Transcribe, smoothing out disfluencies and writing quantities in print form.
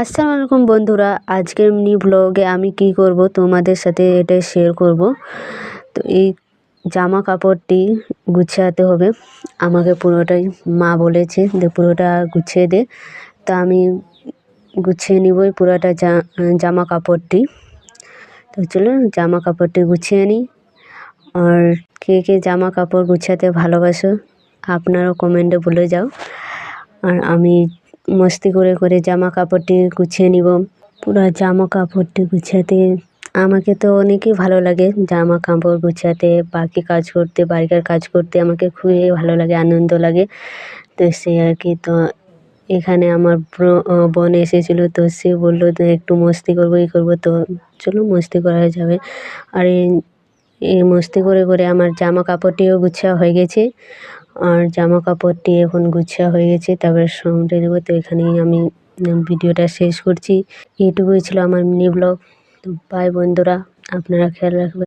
আসসালামু আলাইকুম বন্ধুরা, আজকের মিনি ব্লগে আমি কি করব তোমাদের সাথে এটা শেয়ার করব। তো এই জামা কাপড়টি গুছাতে হবে আমাকে, পুরোটাই মা বলেছে যে পুরোটা গুছিয়ে দে। তা আমি গুছিয়ে নিবই পুরোটা জামা কাপড়টি। তো চলো জামা কাপড়টি গুছিয়ে নিই। আর কে কে জামা কাপড় গুছাতে ভালোবাসো আপনারাও কমেন্টে বলে যাও। আর আমি মস্তি করে করে জামা কাপড়টি গুছিয়ে নিব। পুরো জামা কাপড়টি গুছাতে আমাকে তো অনেকই ভালো লাগে, জামা কাপড় গুছাতে, বাকি কাজ করতে, বাড়ির কাজ করতে আমাকে খুবই ভালো লাগে, আনন্দ লাগে। তো সে আর কি, তো এখানে আমার বোন এসেছিলো, তো সে বললো তো একটু মস্তি করবো এই করবো, তো চলো মস্তি করা যাবে। আর এই মস্তি করে করে আমার জামা কাপড়টিও গুছা হয়ে গেছে। আর জামা কাপড়টি এখন গুছা হয়ে গেছে, তারপরে সামলে নেবো। তো এখানেই আমি ভিডিওটা শেষ করছি। এইটুকুই ছিল আমার মিনি ব্লগ। তো বাই বন্ধুরা, আপনারা খেয়াল রাখবেন।